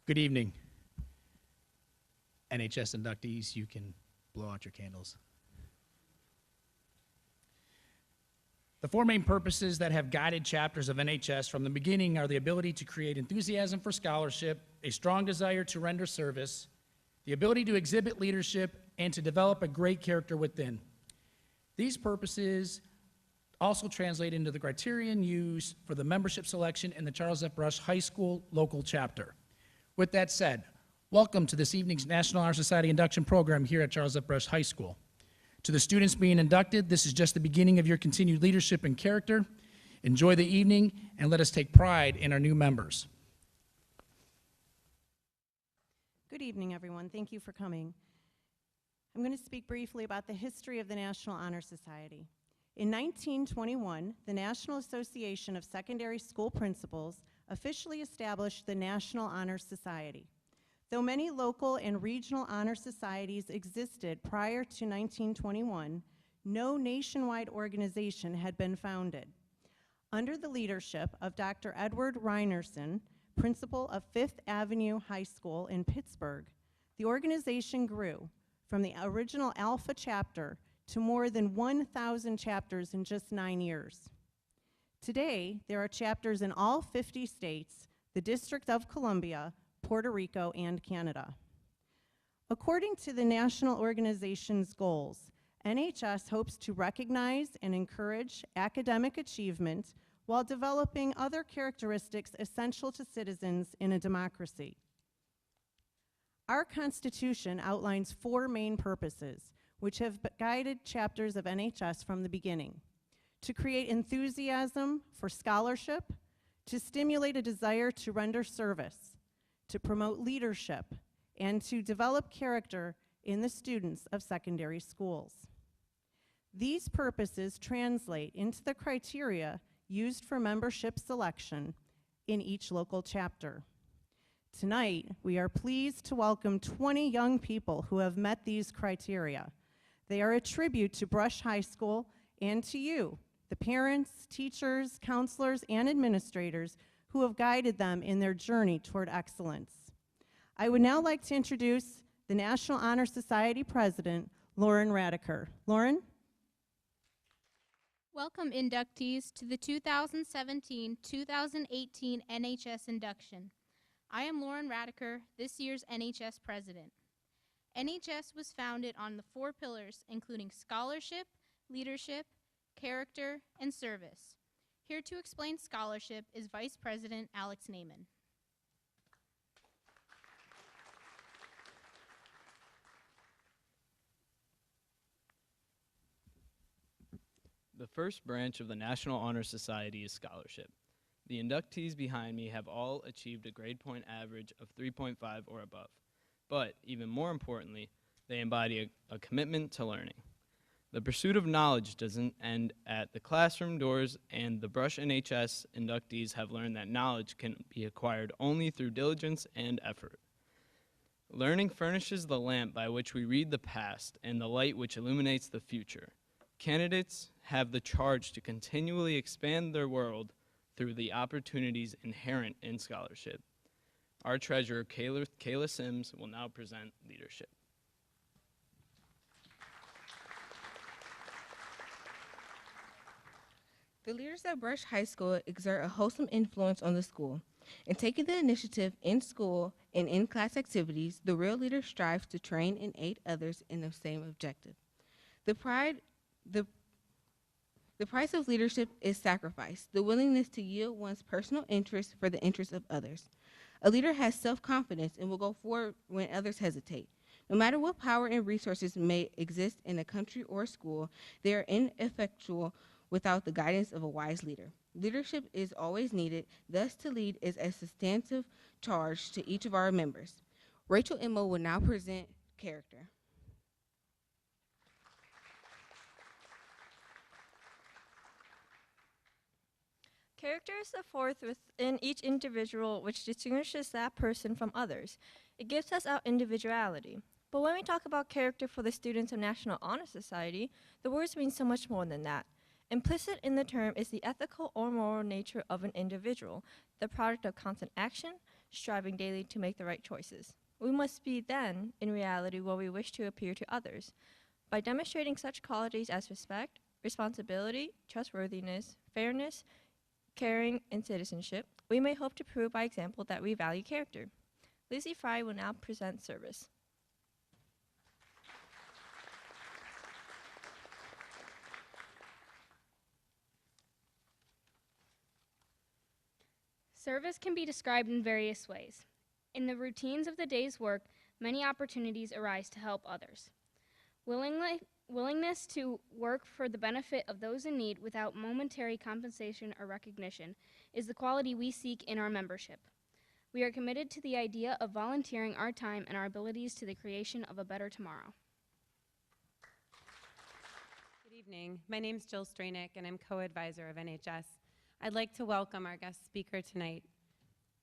Good evening. NHS inductees, you can blow out your candles. The four main purposes that have guided chapters of NHS from the beginning are the ability to create enthusiasm for scholarship, a strong desire to render service, the ability to exhibit leadership, and to develop a great character within. These purposes also translate into the criterion used for the membership selection in the Charles F. Brush High School local chapter. With that said, welcome to this evening's National Honor Society induction program here at Charles F. Brush High School. To the students being inducted, this is just the beginning of your continued leadership and character. Enjoy the evening, and let us take pride in our new members. Good evening, everyone. Thank you for coming. I'm going to speak briefly about the history of the National Honor Society. In 1921, the National Association of Secondary School Principals officially established the National Honor Society. Though many local and regional honor societies existed prior to 1921, no nationwide organization had been founded. Under the leadership of Dr. Edward Reinerson, principal of Fifth Avenue High School in Pittsburgh, the organization grew from the original Alpha chapter to more than 1,000 chapters in just 9 years. Today, there are chapters in all 50 states, the District of Columbia, Puerto Rico, and Canada. According to the national organization's goals, NHS hopes to recognize and encourage academic achievement while developing other characteristics essential to citizens in a democracy. Our Constitution outlines four main purposes, which have guided chapters of NHS from the beginning: to create enthusiasm for scholarship, to stimulate a desire to render service, to promote leadership, and to develop character in the students of secondary schools. These purposes translate into the criteria used for membership selection in each local chapter. Tonight, we are pleased to welcome 20 young people who have met these criteria. They are a tribute to Brush High School and to you, the parents, teachers, counselors, and administrators who have guided them in their journey toward excellence. I would now like to introduce the National Honor Society President, Lauren Radiker. Lauren? Welcome, inductees, to the 2017-2018 NHS induction. I am Lauren Radiker, this year's NHS President. NHS was founded on the four pillars, including scholarship, leadership, character, and service. Here to explain scholarship is Vice President Alex Naiman. The first branch of the National Honor Society is scholarship. The inductees behind me have all achieved a grade point average of 3.5 or above. But, even more importantly, they embody a commitment to learning. The pursuit of knowledge doesn't end at the classroom doors, and the Brush NHS inductees have learned that knowledge can be acquired only through diligence and effort. Learning furnishes the lamp by which we read the past and the light which illuminates the future. Candidates have the charge to continually expand their world through the opportunities inherent in scholarship. Our treasurer, Kayla Sims, will now present leadership. The leaders at Brush High School exert a wholesome influence on the school. In taking the initiative in school and in class activities, the real leader strives to train and aid others in the same objective. The price of leadership is sacrifice, the willingness to yield one's personal interests for the interests of others. A leader has self-confidence and will go forward when others hesitate. No matter what power and resources may exist in a country or school, they are ineffectual without the guidance of a wise leader. Leadership is always needed, thus to lead is a substantive charge to each of our members. Rachel Emmo will now present character. Character is the force within each individual which distinguishes that person from others. It gives us our individuality. But when we talk about character for the students of National Honor Society, the words mean so much more than that. Implicit in the term is the ethical or moral nature of an individual, the product of constant action, striving daily to make the right choices. We must be then, in reality, what we wish to appear to others. By demonstrating such qualities as respect, responsibility, trustworthiness, fairness, caring, and citizenship, we may hope to prove by example that we value character. Lizzie Fry will now present service. Service can be described in various ways. In the routines of the day's work, many opportunities arise to help others. Willingness to work for the benefit of those in need without momentary compensation or recognition is the quality we seek in our membership. We are committed to the idea of volunteering our time and our abilities to the creation of a better tomorrow. Good evening. My name is Jill Stranick, and I'm co-advisor of NHS. I'd like to welcome our guest speaker tonight.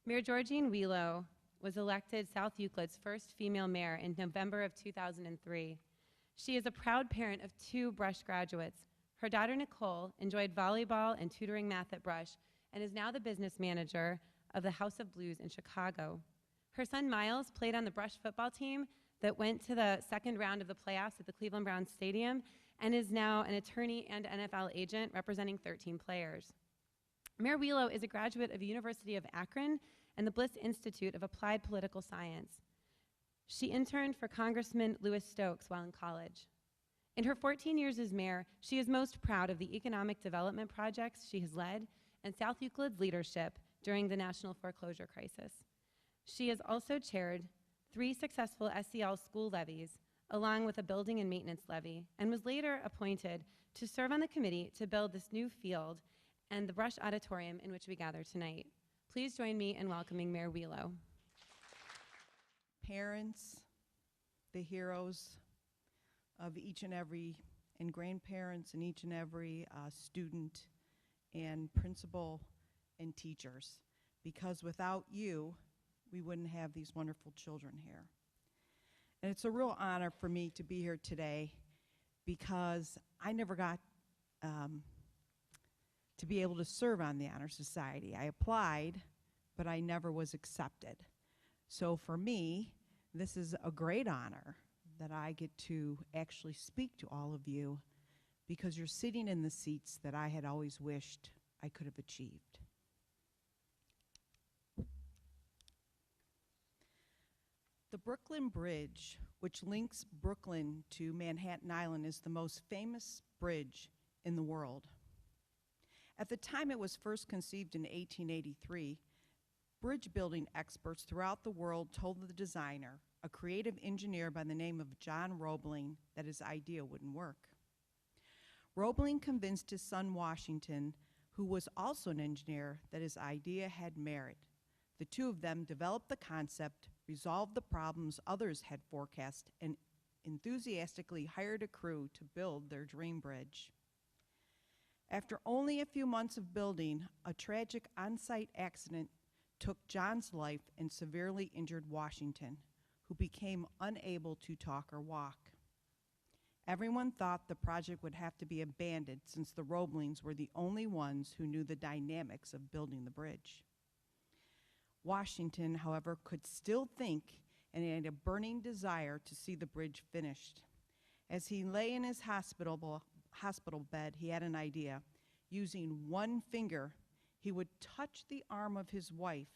Mayor Georgine Wheelow was elected South Euclid's first female mayor in November of 2003. She is a proud parent of 2 Brush graduates. Her daughter Nicole enjoyed volleyball and tutoring math at Brush and is now the business manager of the House of Blues in Chicago. Her son Miles played on the Brush football team that went to the second round of the playoffs at the Cleveland Browns Stadium and is now an attorney and NFL agent representing 13 players. Mayor Wheelow is a graduate of the University of Akron and the Bliss Institute of Applied Political Science. She interned for Congressman Louis Stokes while in college. In her 14 years as mayor, she is most proud of the economic development projects she has led and South Euclid's leadership during the national foreclosure crisis. She has also chaired 3 successful SEL school levies, along with a building and maintenance levy, and was later appointed to serve on the committee to build this new field and the Brush Auditorium in which we gather tonight. Please join me in welcoming Mayor Wheelow. Parents, the heroes of each and every, and grandparents and each and every student and principal and teachers, because without you, we wouldn't have these wonderful children here. And it's a real honor for me to be here today because I never got to be able to serve on the Honor Society. I applied, but I never was accepted. So for me, this is a great honor that I get to actually speak to all of you because you're sitting in the seats that I had always wished I could have achieved. The Brooklyn Bridge, which links Brooklyn to Manhattan Island, is the most famous bridge in the world. At the time it was first conceived in 1883, bridge building experts throughout the world told the designer, a creative engineer by the name of John Roebling, that his idea wouldn't work. Roebling convinced his son Washington, who was also an engineer, that his idea had merit. The 2 of them developed the concept, resolved the problems others had forecast, and enthusiastically hired a crew to build their dream bridge. After only a few months of building, a tragic on-site accident took John's life and severely injured Washington, who became unable to talk or walk. Everyone thought the project would have to be abandoned since the Roeblings were the only ones who knew the dynamics of building the bridge. Washington, however, could still think and had a burning desire to see the bridge finished. As he lay in his hospital bed, he had an idea. Using one finger, he would touch the arm of his wife,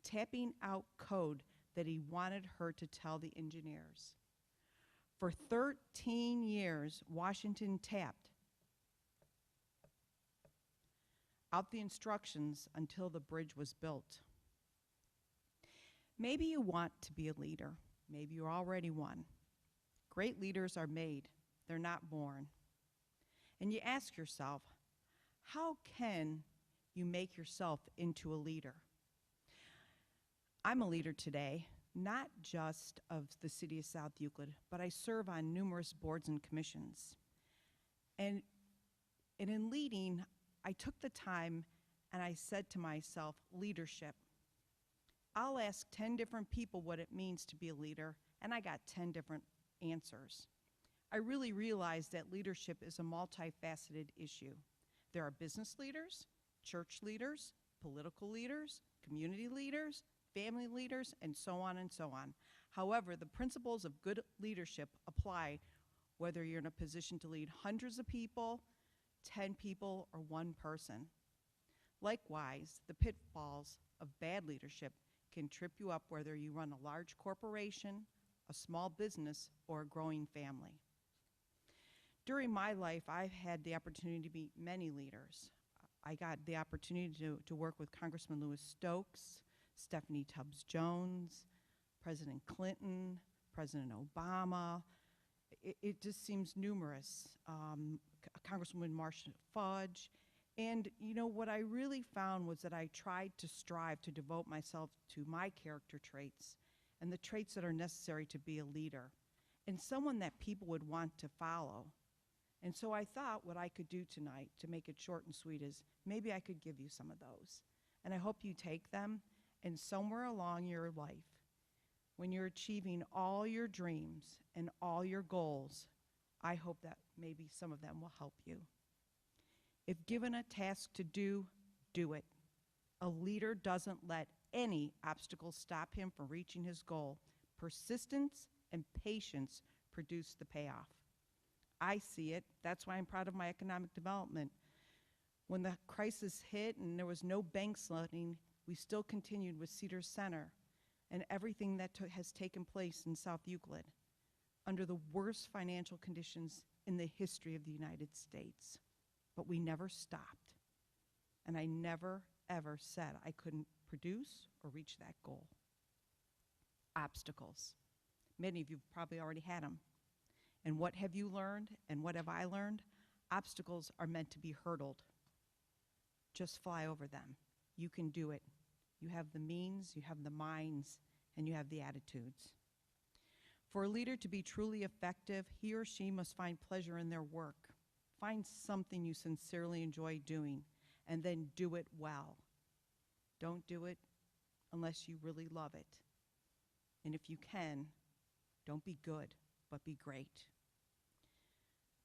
tapping out code that he wanted her to tell the engineers. For 13 years, Washington tapped out the instructions until the bridge was built. Maybe you want to be a leader. Maybe you're already one. Great leaders are made. They're not born. And you ask yourself, how can you make yourself into a leader? I'm a leader today, not just of the city of South Euclid, but I serve on numerous boards and commissions. And in leading, I took the time and I said to myself, leadership. I'll ask 10 different people what it means to be a leader, and I got 10 different answers. I really realized that leadership is a multifaceted issue, There are business leaders, church leaders, political leaders, community leaders, family leaders, and so on and so on. However, the principles of good leadership apply whether you're in a position to lead hundreds of people, 10 people, or one person. Likewise, the pitfalls of bad leadership can trip you up whether you run a large corporation, a small business, or a growing family. During my life, I've had the opportunity to meet many leaders. I got the opportunity to work with Congressman Louis Stokes, Stephanie Tubbs Jones, President Clinton, President Obama. It just seems numerous. Congresswoman Marcia Fudge. And you know, what I really found was that I tried to strive to devote myself to my character traits and the traits that are necessary to be a leader and someone that people would want to follow. And so I thought what I could do tonight to make it short and sweet is maybe I could give you some of those. And I hope you take them, and somewhere along your life, when you're achieving all your dreams and all your goals, I hope that maybe some of them will help you. If given a task to do, do it. A leader doesn't let any obstacle stop him from reaching his goal. Persistence and patience produce the payoff. I see it. That's why I'm proud of my economic development. When the crisis hit and there was no banks lending, we still continued with Cedar Center and everything that has taken place in South Euclid under the worst financial conditions in the history of the United States. But we never stopped. And I never, ever said I couldn't produce or reach that goal. Obstacles. Many of you probably already had them. And what have you learned and what have I learned? Obstacles are meant to be hurdled. Just fly over them. You can do it. You have the means, you have the minds, and you have the attitudes. For a leader to be truly effective, he or she must find pleasure in their work. Find something you sincerely enjoy doing, and then do it well. Don't do it unless you really love it. And if you can, don't be good, but be great.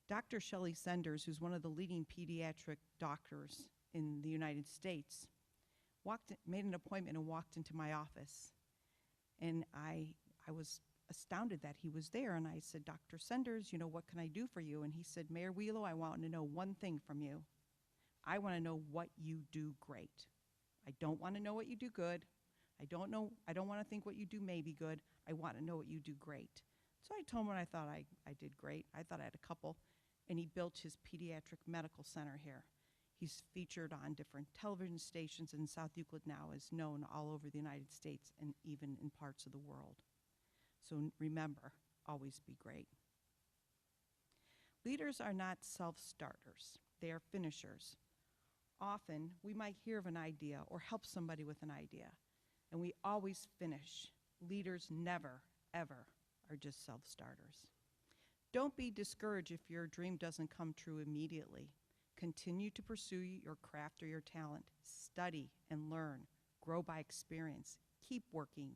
Dr. Shelley Senders, who's one of the leading pediatric doctors in the United States, made an appointment and walked into my office. And I was astounded that he was there, and I said, Dr. Senders, you know, what can I do for you? And he said, Mayor Wheelo, I want to know one thing from you. I want to know what you do great. I don't want to know what you do good. I don't want to think what you do maybe good. I want to know what you do great. So I told him what I thought I did great. I thought I had a couple, and he built his pediatric medical center here. He's featured on different television stations, and South Euclid now is known all over the United States and even in parts of the world. So remember, always be great. Leaders are not self-starters. They are finishers. Often, we might hear of an idea or help somebody with an idea, and we always finish. Leaders never, ever are just self-starters. Don't be discouraged if your dream doesn't come true immediately. Continue to pursue your craft or your talent. Study and learn. Grow by experience. Keep working.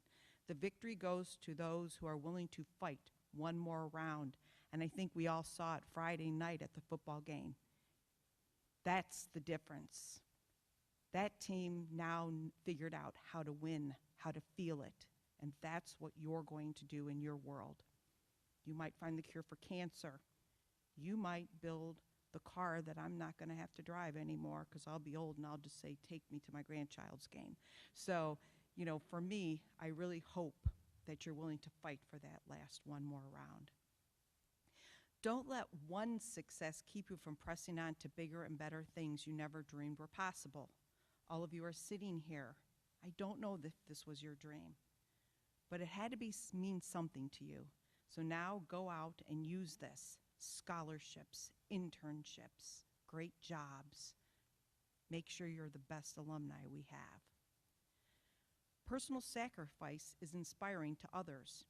The victory goes to those who are willing to fight one more round. And I think we all saw it Friday night at the football game. That's the difference. That team now figured out how to win, how to feel it. And that's what you're going to do in your world. You might find the cure for cancer. You might build the car that I'm not going to have to drive anymore because I'll be old and I'll just say, take me to my grandchild's game. So, you know, for me, I really hope that you're willing to fight for that last one more round. Don't let one success keep you from pressing on to bigger and better things you never dreamed were possible. All of you are sitting here. I don't know if this was your dream, but it had to mean something to you. So now go out and use this. Scholarships, internships, great jobs. Make sure you're the best alumni we have. Personal sacrifice is inspiring to others.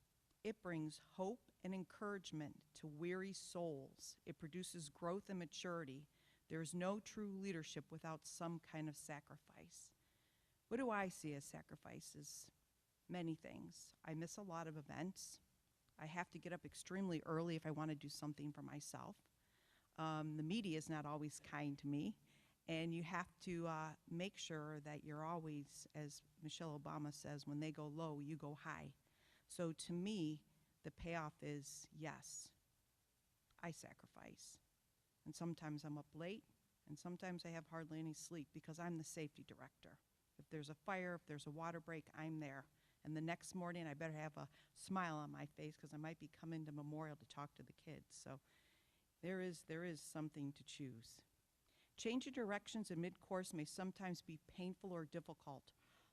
It brings hope and encouragement to weary souls. It produces growth and maturity. There is no true leadership without some kind of sacrifice. What do I see as sacrifices? Many things. I miss a lot of events. I have to get up extremely early if I want to do something for myself. The media is not always kind to me, And you have to make sure that you're always, as Michelle Obama says, when they go low, you go high. So to me, the payoff is yes, I sacrifice. And sometimes I'm up late, and sometimes I have hardly any sleep because I'm the safety director. If there's a fire, if there's a water break, I'm there. And the next morning, I better have a smile on my face because I might be coming to Memorial to talk to the kids. So there is something to choose. Changing directions in mid-course may sometimes be painful or difficult.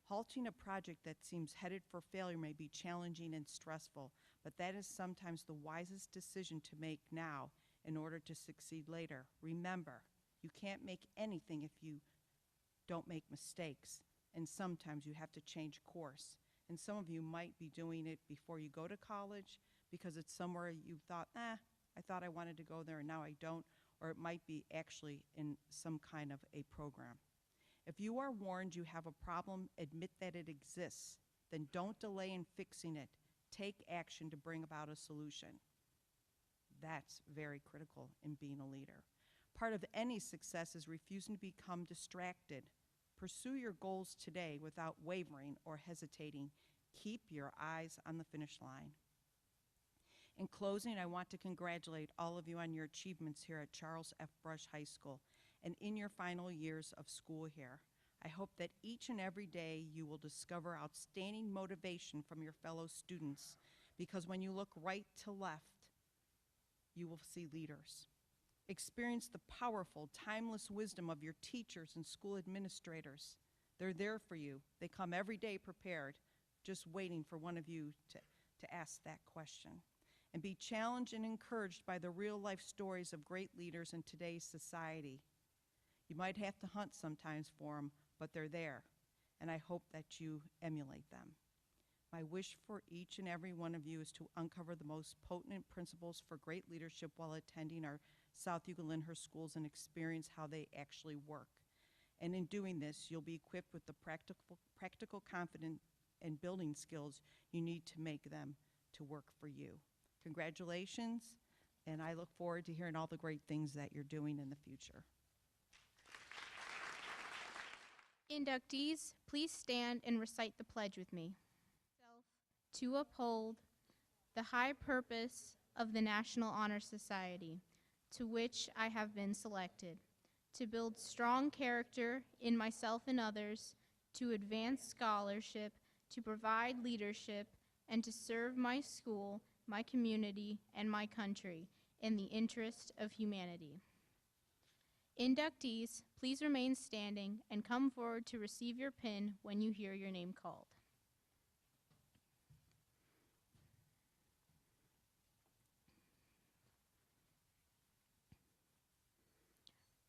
Halting a project that seems headed for failure may be challenging and stressful, but that is sometimes the wisest decision to make now in order to succeed later. Remember, you can't make anything if you don't make mistakes, and sometimes you have to change course. And some of you might be doing it before you go to college because it's somewhere you thought, I thought I wanted to go there and now I don't, or it might be actually in some kind of a program. If you are warned you have a problem, admit that it exists. Then don't delay in fixing it. Take action to bring about a solution. That's very critical in being a leader. Part of any success is refusing to become distracted. Pursue your goals today without wavering or hesitating. Keep your eyes on the finish line. In closing, I want to congratulate all of you on your achievements here at Charles F. Brush High School and in your final years of school here. I hope that each and every day you will discover outstanding motivation from your fellow students, because when you look right to left, you will see leaders. Experience the powerful, timeless wisdom of your teachers and school administrators. They're there for you. They come every day prepared, just waiting for one of you to ask that question. And be challenged and encouraged by the real-life stories of great leaders in today's society. You might have to hunt sometimes for them, but they're there, and I hope that you emulate them. My wish for each and every one of you is to uncover the most potent principles for great leadership while attending our South Euclid-Lyndhurst schools and experience how they actually work. And in doing this, you'll be equipped with the practical confidence and building skills you need to make them to work for you. Congratulations, and I look forward to hearing all the great things that you're doing in the future. Inductees, please stand and recite the pledge with me. To uphold the high purpose of the National Honor Society, to which I have been selected, to build strong character in myself and others, to advance scholarship, to provide leadership, and to serve my school, my community, and my country in the interest of humanity. Inductees, please remain standing and come forward to receive your pin when you hear your name called.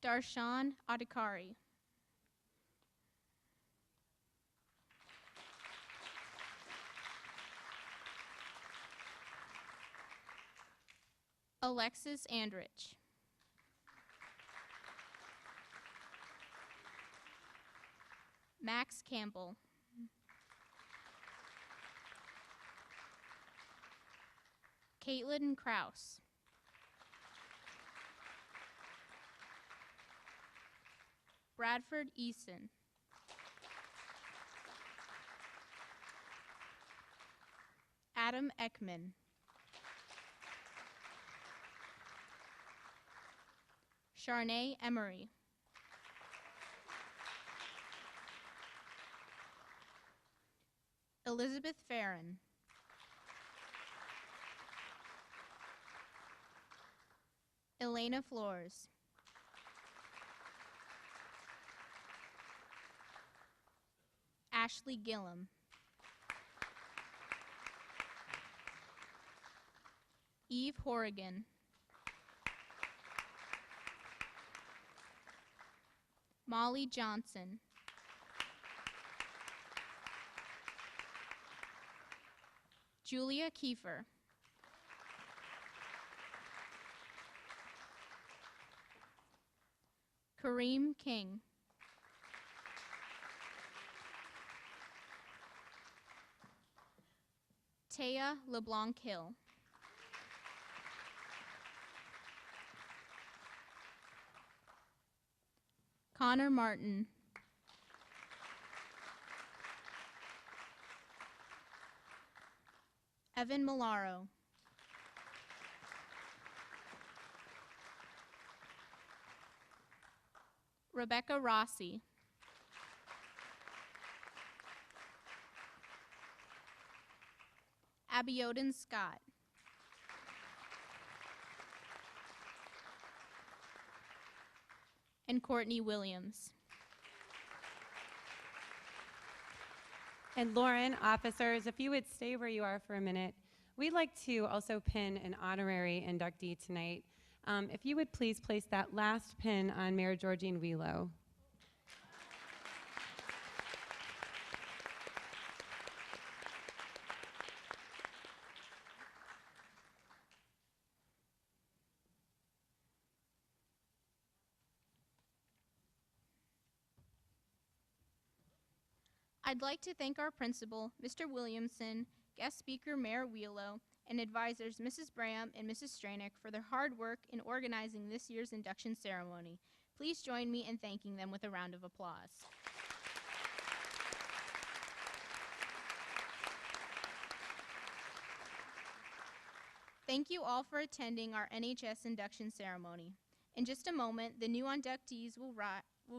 Darshan Adhikari. Alexis Andrich. Max Campbell. Caitlin Kraus. Bradford Eason. Adam Ekman. Charnay Emery. Elizabeth Farron. Elena Flores. Ashley Gillum. Eve Horrigan. Molly Johnson. Julia Kiefer. Kareem King. Taya LeBlanc Hill. Connor Martin. Evan Milaro. Rebecca Rossi. Abiodun Scott. And Courtney Williams. And Lauren, officers, if you would stay where you are for a minute, we'd like to also pin an honorary inductee tonight. If you would please place that last pin on Mayor Georgine Wheelo. I'd like to thank our principal, Mr. Williamson, guest speaker Mayor Wheelo, and advisors Mrs. Bram and Mrs. Stranick for their hard work in organizing this year's induction ceremony. Please join me in thanking them with a round of applause. Thank you all for attending our NHS induction ceremony. In just a moment, the new inductees will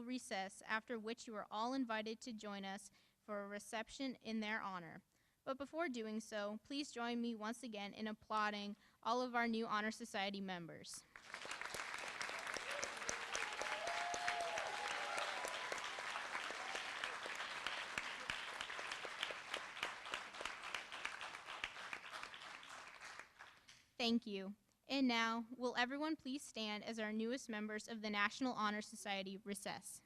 recess, after which you are all invited to join us for a reception in their honor. But before doing so, please join me once again in applauding all of our new Honor Society members. Thank you. And now, will everyone please stand as our newest members of the National Honor Society recess?